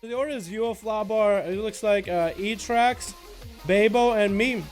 The order is UF Labar. It looks like E-Trax, Babo, and me.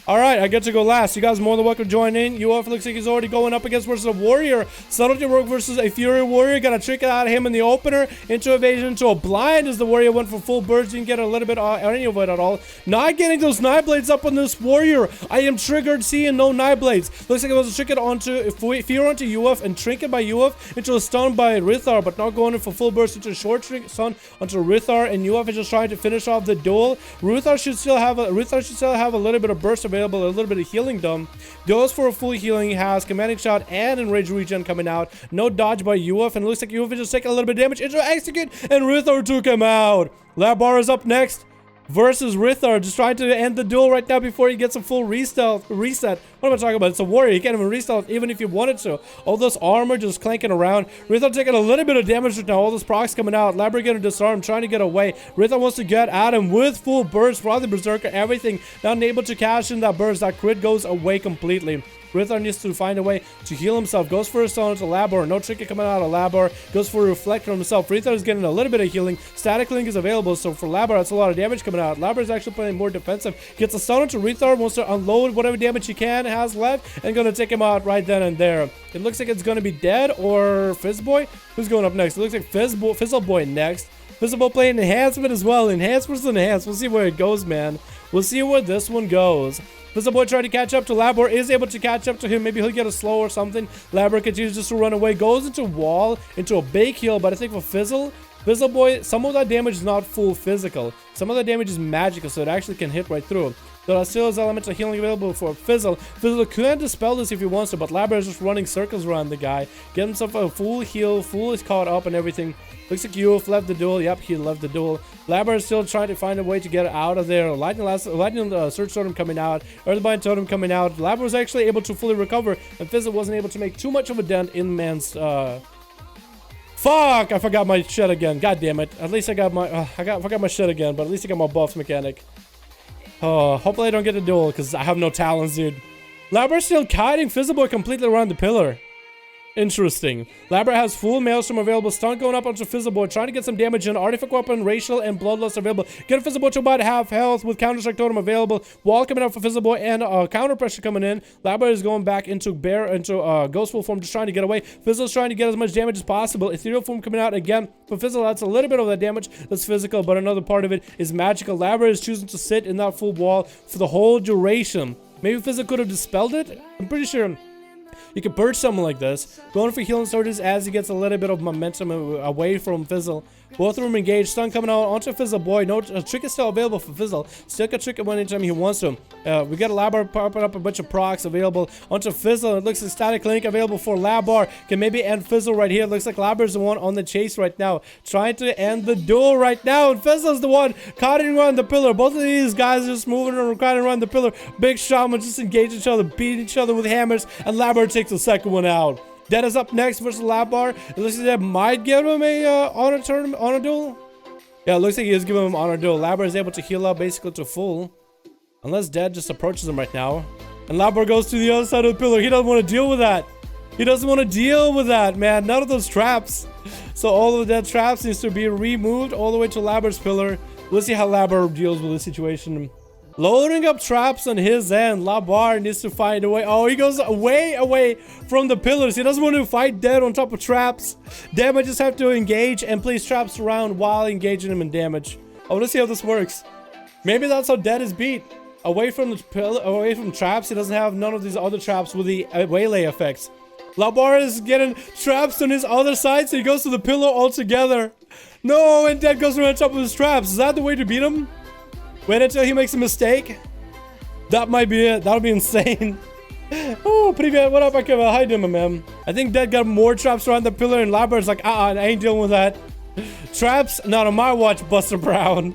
Alright, I get to go last. You guys are more than welcome to join in. UF looks like he's already going up against versus a warrior. Subtlety Rogue versus a Fury warrior. Got a trick out of him in the opener. Into evasion, into a blind as the warrior went for full burst. Didn't get a little bit any of it at all. Not getting those knife blades up on this warrior. I am triggered seeing no knife blades. Looks like it was a trinket onto Fear onto UF and trinket by UF into a stun by Rithar, but not going in for full burst into a short stun onto Rithar, and UF is just trying to finish off the duel. Rithar should still have a little bit of burst available. A little bit of healing done. Goes for a full healing. He has commanding shot and enraged regen coming out. No dodge by UF, and it looks like UF is just taking a little bit of damage into execute, and Rithar took him out. Labar is up next versus Rithar, just trying to end the duel right now before he gets a full reset. What am I talking about? It's a warrior. He can't even reset even if you wanted to. All this armor just clanking around. Rithar taking a little bit of damage right now. All those procs coming out. Labar getting disarmed, trying to get away. Rithar wants to get at him with full burst. Probably Berserker, everything. Not able to cash in that burst. That crit goes away completely. Rithar needs to find a way to heal himself. Goes for a stun to Labar. No trick coming out of Labar. Goes for a reflect on himself. Rithar is getting a little bit of healing. Static link is available. So for Labar, that's a lot of damage coming out. Labar is actually playing more defensive. Gets a stun onto Rithar. Wants to unload whatever damage he has left. And gonna take him out right then and there. It looks like it's gonna be Dead or Fizzboy. Who's going up next? It looks like Fizzleboy next. Fizzleboy playing enhancement as well. Enhance versus enhance. We'll see where it goes, man. We'll see where this one goes. Fizzleboy trying to catch up to Labar, is able to catch up to him. Maybe he'll get a slow or something. Labar continues just to run away, goes into wall, into a big heal, but I think for Fizzleboy, some of that damage is not full physical. Some of that damage is magical, so it actually can hit right through. There still is elements of healing available for Fizzle. Fizzle can dispel this if he wants to, but Labar is just running circles around the guy. Get himself a full heal, full is caught up and everything. Looks like UF left the duel. Yep, he left the duel. Labar is still trying to find a way to get out of there. Lightning Surge Totem coming out. Earthbind Totem coming out. Labar was actually able to fully recover, and Fizzle wasn't able to make too much of a dent in man's... Fuck! I forgot my shit again. God damn it. At least I got my... forgot my shit again, but at least I got my buffs mechanic. Hopefully I don't get the duel, because I have no talents, dude. Labar still kiting Fizzleboy completely around the pillar. Interesting. Labar has full Maelstrom available. Stun going up onto Fizzleboy. Trying to get some damage in. Artifact Weapon, Racial, and Bloodlust available. Get Fizzleboy to about half health with Counter Strike Totem available. Wall coming up for Fizzleboy and Counter Pressure coming in. Labar is going back into Ghostful form, just trying to get away. Fizzle's trying to get as much damage as possible. Ethereal form coming out again. For Fizzle, that's a little bit of that damage that's physical, but another part of it is magical. Labar is choosing to sit in that full wall for the whole duration. Maybe Fizzle could have dispelled it? I'm pretty sure you can purge someone like this. Going for healing surges as he gets a little bit of momentum away from Fizzle. Both of them engaged. Stun coming out onto Fizzleboy. No trick is still available for Fizzle. Still can trick him anytime he wants to. We got a Labar popping up a bunch of procs available onto Fizzle. It looks like Static Link available for Labar. Can maybe end Fizzle right here. It looks like Labar is the one on the chase right now. Trying to end the duel right now. And Fizzle's the one cutting around the pillar. Both of these guys are just moving and cutting around the pillar. Big Shaman just engage each other, beat each other with hammers. And Labar takes the second one out. Dead is up next versus Labar. It looks like that might give him a honor duel. Yeah, it looks like he is giving him honor duel. Labar is able to heal up basically to full. Unless Dead just approaches him right now. And Labar goes to the other side of the pillar. He doesn't want to deal with that. He doesn't want to deal with that, man. None of those traps. So all of the Dead traps needs to be removed all the way to Labar's pillar. We'll see how Labar deals with the situation. Loading up traps on his end. Labar needs to find a way. Oh, he goes way away from the pillars. He doesn't want to fight Dead on top of traps. Dead might just have to engage and place traps around while engaging him in damage. I want to see how this works. Maybe that's how Dead is beat. Away from the pillar, away from traps. He doesn't have none of these other traps with the waylay effects. Labar is getting traps on his other side, so he goes to the pillar altogether. No, and Dead goes around top of his traps. Is that the way to beat him? Wait until he makes a mistake. That might be it. That'll be insane. Oh, привет. What up, Akeva? How you doing, my man? I think Dead got more traps around the pillar, and Labar's like, I ain't dealing with that. Traps? Not on my watch, Buster Brown.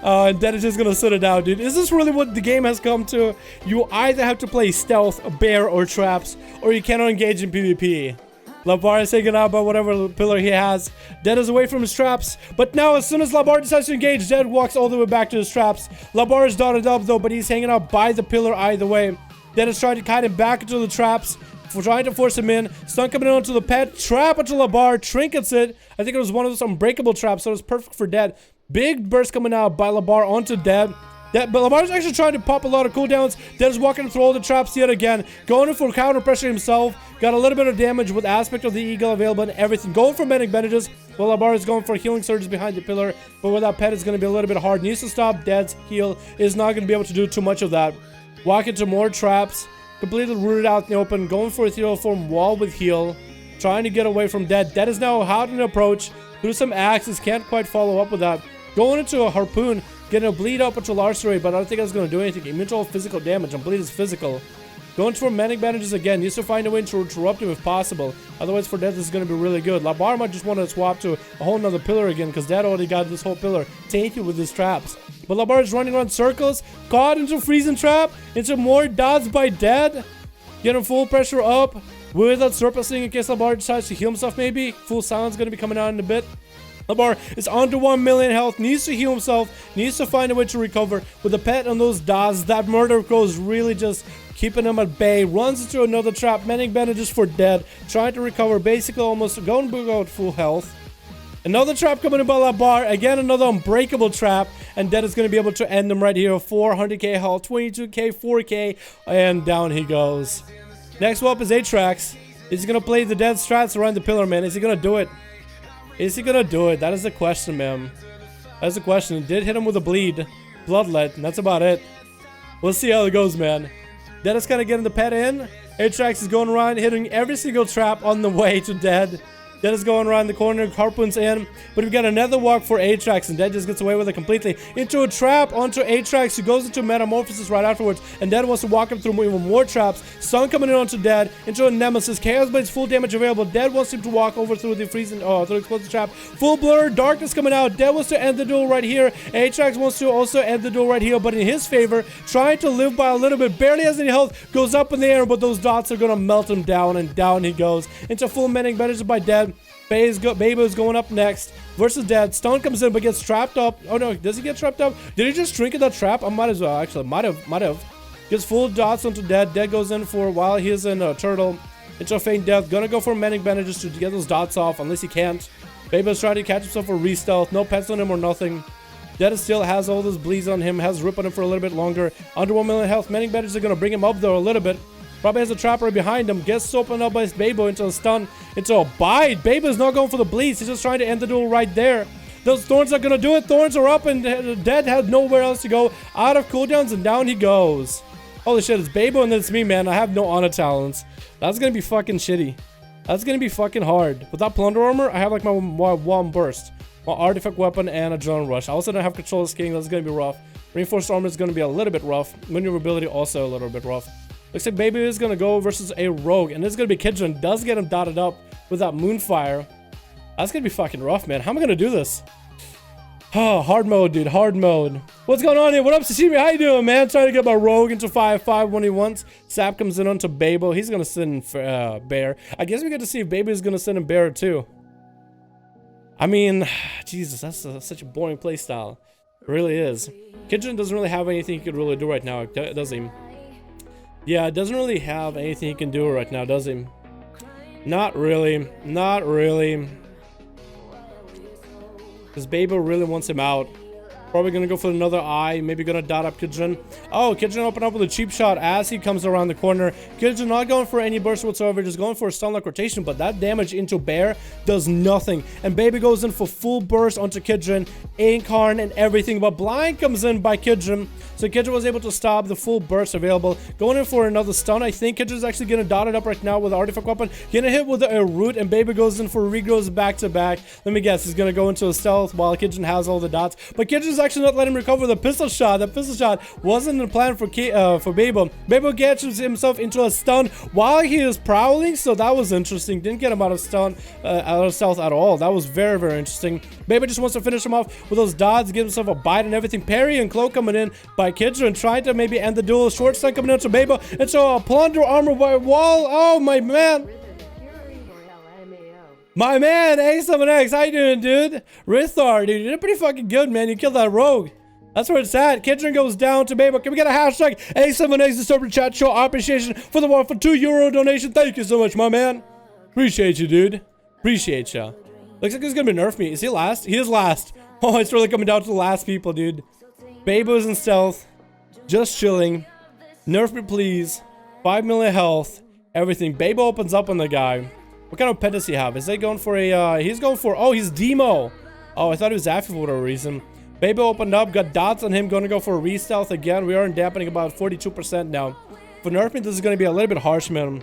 And Dead is just gonna sit it out, dude. Is this really what the game has come to? You either have to play stealth, bear, or traps, or you cannot engage in PvP. Labar is taken out by whatever pillar he has. Dead is away from his traps. But now, as soon as Labar decides to engage, Dead walks all the way back to his traps. Labar is dotted up, though, but he's hanging out by the pillar either way. Dead is trying to kite him back into the traps. for trying to force him in. Stun coming in onto the pet. Trap onto Labar. Trinkets it. I think it was one of those unbreakable traps, so it was perfect for Dead. Big burst coming out by Labar onto Dead. But Labar's actually trying to pop a lot of cooldowns. Dead is walking through all the traps yet again. Going in for counter pressure himself. Got a little bit of damage with aspect of the eagle available and everything. Going for medic bandages. While Labar is going for healing surges behind the pillar. But with that pet, it's going to be a little bit hard. Needs to stop. Dead's heal is not going to be able to do too much of that. Walk into more traps. Completely rooted out in the open. Going for a ethereal form wall with heal. Trying to get away from Dead. Dead is now out in approach. Through some axes. Can't quite follow up with that. Going into a harpoon. Getting a bleed up into Larcery, but I don't think that's going to do anything. Immune to all physical damage, and bleed is physical. Going for medic bandages again. Needs to find a way to interrupt him if possible. Otherwise, for Dead, this is going to be really good. Labar might just want to swap to a whole nother pillar again, because Dead already got this whole pillar tainted with his traps. But Labar is running around circles. Caught into freezing trap. Into more dots by Dead. Getting full pressure up. With that surplusing in case Labar decides to heal himself maybe. Full silence going to be coming out in a bit. Labar is under 1 million health, needs to heal himself, needs to find a way to recover. With the pet on those dots, that murder crow is really just keeping him at bay. Runs into another trap, medic bandages for Dead, trying to recover, basically almost going to go at full health. Another trap coming in by Labar, again another unbreakable trap, and Dead is going to be able to end him right here. 400k health, 22k, 4k, and down he goes. Next one up is Atrax. Is he going to play the Dead strats around the pillar, man? Is he going to do it? Is he gonna do it? That is the question, man. That's the question. It did hit him with a bleed. Bloodlet, and that's about it. We'll see how it goes, man. Dead is kind of getting the pet in. Atrax is going around, hitting every single trap on the way to Dead. Dead is going around the corner, harpoons in. But we've got another walk for Atrax, and Dead just gets away with it completely. Into a trap onto Atrax, who goes into metamorphosis right afterwards. And Dead wants to walk him through even more traps. Stun coming in onto Dead. Into a Nemesis. Chaos Blade's full damage available. Dead wants him to walk over through the freezing, through the explosive trap. Full blur, darkness coming out. Dead wants to end the duel right here. Atrax wants to also end the duel right here, but in his favor, trying to live by a little bit. Barely has any health. Goes up in the air, but those dots are going to melt him down, and down he goes. Into full medic bandages by Dead. Baby is going up next versus Dead. Stun comes in but gets trapped up. Oh no, does he get trapped up? Did he just trinket that trap? I might as well, actually. Might have. Gets full dots onto Dead. Dead goes in for while he is in a turtle. Into a faint death. Gonna go for medic bandages to get those dots off, unless he can't. Baby is trying to catch himself for re-stealth. No pets on him or nothing. Dead still has all those bleeds on him. Has rip on him for a little bit longer. Under 1 million health. Medic bandages are gonna bring him up though a little bit. Probably has a trapper behind him. Gets opened up by Babo into a stun. Into a bite. Babo's not going for the bleeds. He's just trying to end the duel right there. Those thorns are going to do it. Thorns are up and Dead has nowhere else to go. Out of cooldowns and down he goes. Holy shit, it's Babo and then it's me, man. I have no honor talents. That's going to be fucking shitty. That's going to be fucking hard. Without Plunder Armor, I have like my one burst. My artifact weapon and a Adrenaline Rush. I also don't have Control of King. That's going to be rough. Reinforced Armor is going to be a little bit rough. Maneuverability also a little bit rough. Looks like Baby is going to go versus a Rogue. And this is going to be Kidron. Does get him dotted up with that Moonfire. That's going to be fucking rough, man. How am I going to do this? Oh, hard mode, dude. Hard mode. What's going on here? What up, Sashimi? How you doing, man? Trying to get my Rogue into 5-5 when he wants. Sap comes in onto Babo. He's going to send Bear. I guess we get to see if Baby is going to send him Bear, too. I mean, Jesus, that's such a boring playstyle. It really is. Kidron doesn't really have anything he could really do right now, does he? Yeah, it doesn't really have anything he can do right now, does he? Not really. Not really. Because Babo really wants him out. Probably gonna go for another eye. Maybe gonna dot up Kidron. Oh, Kidron opened up with a cheap shot as he comes around the corner. Kidron not going for any burst whatsoever. Just going for a stun-like rotation. But that damage into Bear does nothing. And Baby goes in for full burst onto Kidron. Incarn and everything. But Blind comes in by Kidron. So Kidron was able to stop the full burst available. Going in for another stun. I think Kidron's actually gonna dot it up right now with the artifact weapon. Gonna hit with a root. And Baby goes in for regrows back to back. Let me guess. He's gonna go into a stealth while Kidron has all the dots. But Kidron's actually not letting him recover the pistol shot. The pistol shot wasn't the plan for Babo. Babo gets himself into a stun while he is prowling, so that was interesting. Didn't get him out of stun, out of stealth at all. That was very, very interesting. Babo just wants to finish him off with those dots, give himself a bite and everything. Parry and Cloak coming in by Kidron, trying to maybe end the duel. Short stun coming in to Babo, and so a Plunder Armor by Wall. Oh my man. My man, A7X, how you doing, dude? Rithar, dude, you did pretty fucking good, man. You killed that Rogue. That's where it's at. Kitchen goes down to Babel. Can we get a hashtag A7X Disturber chat? Show our appreciation for the war for €2 donation. Thank you so much, my man. Appreciate you, dude. Appreciate ya. Looks like he's gonna be nerf me. Is he last? He is last. Oh, it's really coming down to the last people, dude. Babel's in stealth. Just chilling. Nerf me, please. 5 million health. Everything. Babel opens up on the guy. What kind of pet does he have? Is he going for a, he's going for, oh, he's Demo. Oh, I thought he was after for whatever reason. Babel opened up, got dots on him, gonna go for a re-stealth again. We are dampening about 42% now. For nerf me, this is gonna be a little bit harsh, man.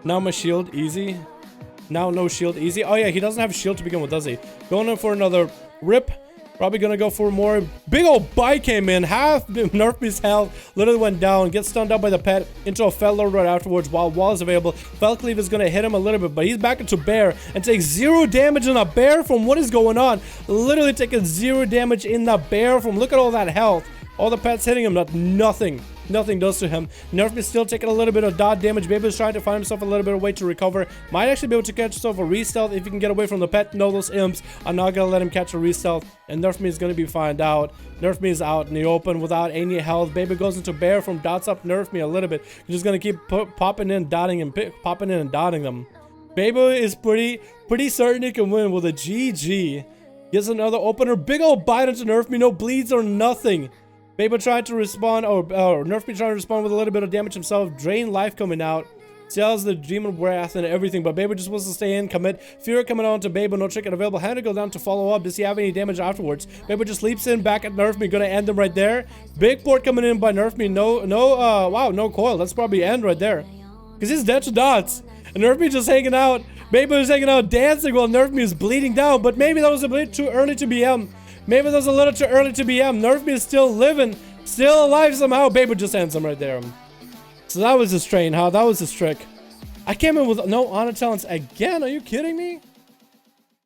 Now my shield, easy. Now no shield, easy. Oh yeah, he doesn't have shield to begin with, does he? Going in for another rip. Probably gonna go for more. Big old bite came in. Half nerf me's health literally went down. Gets stunned up by the pet into a fell lord right afterwards while wall is available. Fell cleave is gonna hit him a little bit, but he's back into bear and takes 0 damage in a bear from what is going on. Literally taking 0 damage in the bear from, look at all that health. All the pets hitting him, nothing does to him. Nerf is still taking a little bit of dot damage. Baby's trying to find himself a little bit of way to recover. Might actually be able to catch himself a re-stealth if he can get away from the pet. No, those imps are not gonna let him catch a re-stealth. And Nerf me is gonna be found out. Nerf me is out in the open without any health. Baby goes into bear from dots up Nerf me a little bit. He's just gonna keep popping in, dotting and popping in and dotting them. Baby is pretty certain he can win with a GG. Gets another opener. Big old bite into Nerf me. No bleeds or nothing. Baby tried to respond, or Nerf me trying to respond with a little bit of damage himself. Drain life coming out. Sells the demon breath and everything, but Baby just wants to stay in, commit. Fear coming on to Baby, no trick available. Had to go down to follow up. Does he have any damage afterwards? Baby just leaps in back at Nerf me, gonna end him right there. Big port coming in by Nerf me. Wow, no coil. That's probably end right there. Because he's dead to dots. And Nerf me just hanging out. Baby is hanging out dancing while Nerf me is bleeding down, but maybe that was a bit too early to BM. Maybe that was a little too early to BM. Nerf me is still living, still alive somehow. Baby just ends him right there. So that was his train, huh? That was his trick. I came in with no honor talents again. Are you kidding me?